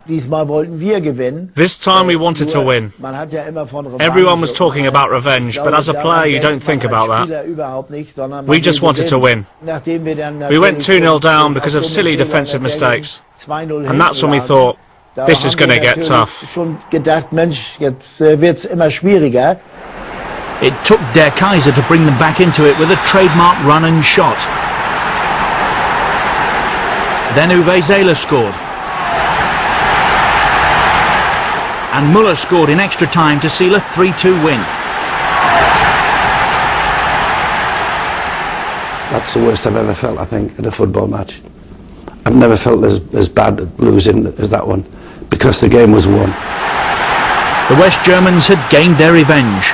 This time we wanted to win. Everyone was talking about revenge, but as a player you don't think about that. We just wanted to win. We went 2-0 down because of silly defensive mistakes. And that's when we thought, this is going to get tough. It took Der Kaiser to bring them back into it with a trademark run and shot. Then Uwe Seeler scored. And Müller scored in extra time to seal a 3-2 win. That's the worst I've ever felt, I think, at a football match. I've never felt as bad at losing as that one, because the game was won. The West Germans had gained their revenge.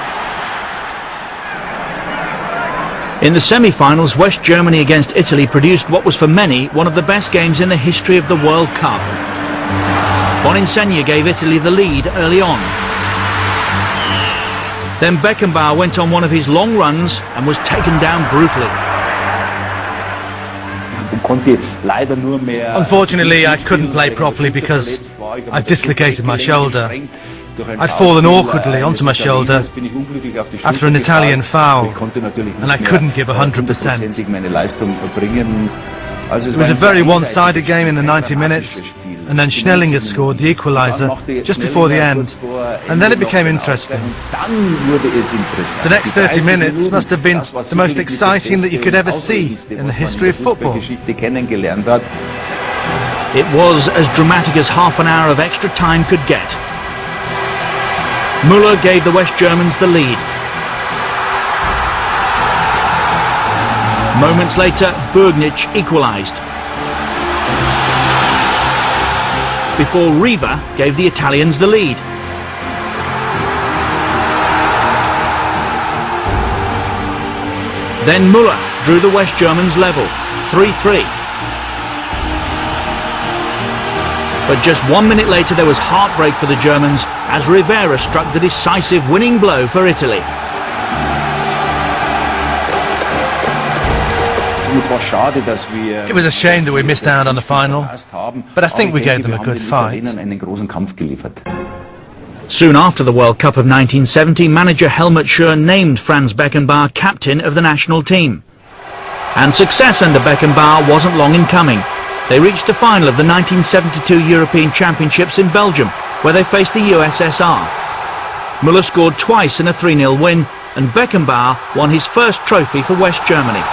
In the semi-finals, West Germany against Italy produced what was for many one of the best games in the history of the World Cup. Boninsegna gave Italy the lead early on. Then Beckenbauer went on one of his long runs and was taken down brutally. Unfortunately, I couldn't play properly because I dislocated my shoulder. I'd fallen awkwardly onto my shoulder after an Italian foul, and I couldn't give 100%. It was a very one-sided game in the 90 minutes, and then Schnellinger scored the equaliser just before the end, and then it became interesting. The next 30 minutes must have been the most exciting that you could ever see in the history of football. It was as dramatic as half an hour of extra time could get. Müller gave the West Germans the lead. Moments later, Burgnich equalised. Before Riva gave the Italians the lead. Then Müller drew the West Germans level, 3-3. But just 1 minute later there was heartbreak for the Germans as Rivera struck the decisive winning blow for Italy. It was a shame that we missed out on the final, but I think we gave them a good fight. Soon after the World Cup of 1970, manager Helmut Schur named Franz Beckenbauer captain of the national team. And success under Beckenbauer wasn't long in coming. They reached the final of the 1972 European Championships in Belgium, where they faced the USSR. Müller scored twice in a 3-0 win, and Beckenbauer won his first trophy for West Germany.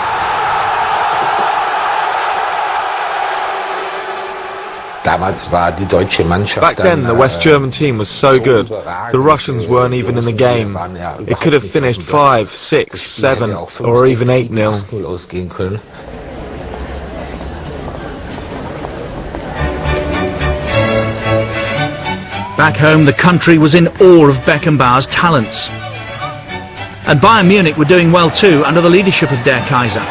Back then, the West German team was so good. The Russians weren't even in the game. It could have finished 5, 6, 7, or even 8-0. Back home, the country was in awe of Beckenbauer's talents. And Bayern Munich were doing well too under the leadership of Der Kaiser.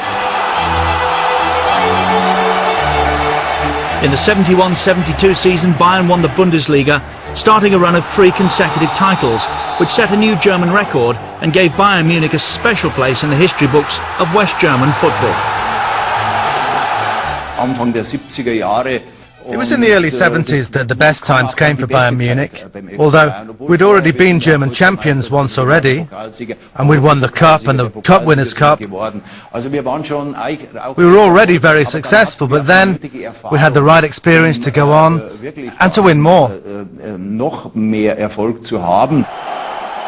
In the 71-72 season, Bayern won the Bundesliga, starting a run of 3 consecutive titles, which set a new German record and gave Bayern Munich a special place in the history books of West German football. It was in the early 70s that the best times came for Bayern Munich, although we'd already been German champions once already, and we'd won the Cup and the Cup Winners' Cup. We were already very successful, but then we had the right experience to go on and to win more.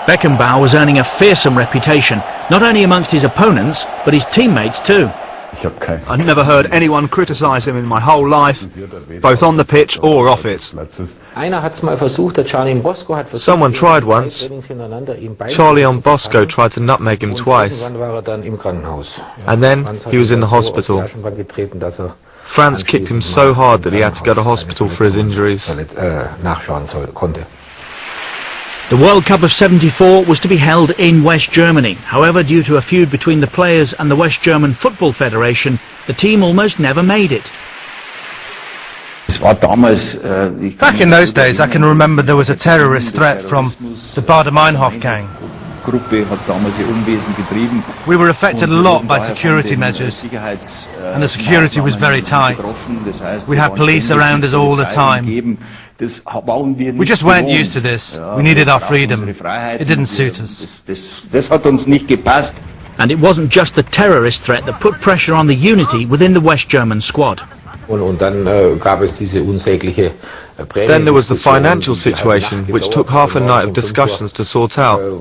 Beckenbauer was earning a fearsome reputation, not only amongst his opponents, but his teammates too. I've never heard anyone criticise him in my whole life, both on the pitch or off it. Someone tried once. Charlie on Bosco tried to nutmeg him twice. And then he was in the hospital. Franz kicked him so hard that he had to go to hospital for his injuries. The World Cup of '74 was to be held in West Germany. However, due to a feud between the players and the West German Football Federation, the team almost never made it. Back in those days, I can remember there was a terrorist threat from the Baader-Meinhof gang. We were affected a lot by security measures, and the security was very tight. We had police around us all the time. We just weren't used to this. We needed our freedom. It didn't suit us. And it wasn't just the terrorist threat that put pressure on the unity within the West German squad. Then there was the financial situation, which took half a night of discussions to sort out. And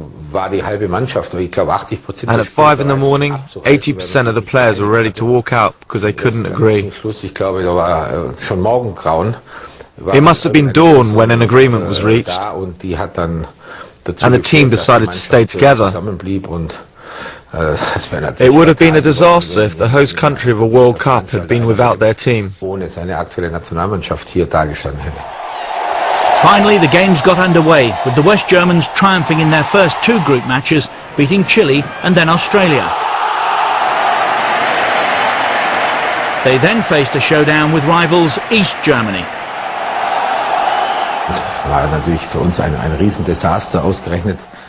at 5 in the morning, 80% of the players were ready to walk out because they couldn't agree. It must have been dawn when an agreement was reached, and the team decided to stay together. It would have been a disaster if the host country of a World Cup had been without their team. Finally, the games got underway, with the West Germans triumphing in their first 2 group matches, beating Chile and then Australia. They then faced a showdown with rivals East Germany.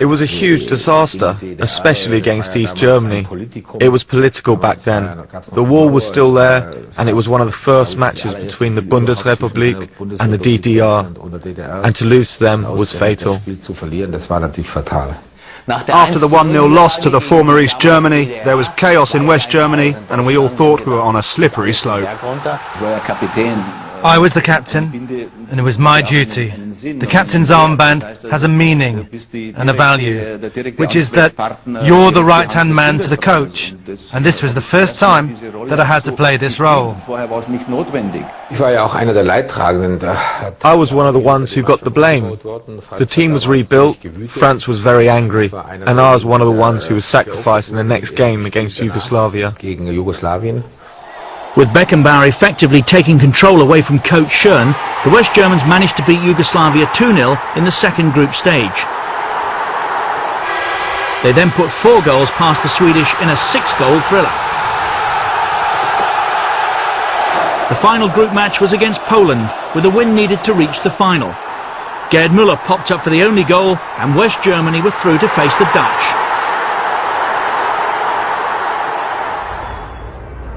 It was a huge disaster, especially against East Germany. It was political back then. The war was still there, and it was one of the first matches between the Bundesrepublik and the DDR, and to lose to them was fatal. After the 1-0 loss to the former East Germany, there was chaos in West Germany, and we all thought we were on a slippery slope. I was the captain, and it was my duty. The captain's armband has a meaning and a value, which is that you're the right-hand man to the coach, and this was the first time that I had to play this role. I was one of the ones who got the blame. The team was rebuilt, France was very angry, and I was one of the ones who was sacrificed in the next game against Yugoslavia. With Beckenbauer effectively taking control away from coach Schön, the West Germans managed to beat Yugoslavia 2-0 in the second group stage. They then put 4 goals past the Swedish in a 6-goal thriller. The final group match was against Poland, with a win needed to reach the final. Gerd Müller popped up for the only goal, and West Germany were through to face the Dutch.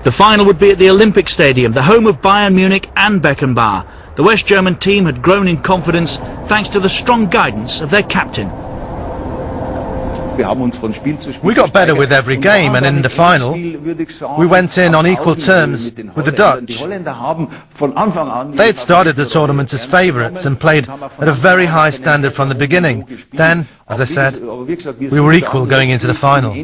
The final would be at the Olympic Stadium, the home of Bayern Munich and Beckenbauer. The West German team had grown in confidence thanks to the strong guidance of their captain. We got better with every game, and in the final, we went in on equal terms with the Dutch. They had started the tournament as favourites and played at a very high standard from the beginning. Then, as I said, we were equal going into the final.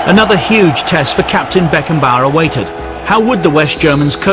Another huge test for Captain Beckenbauer awaited. How would the West Germans cope?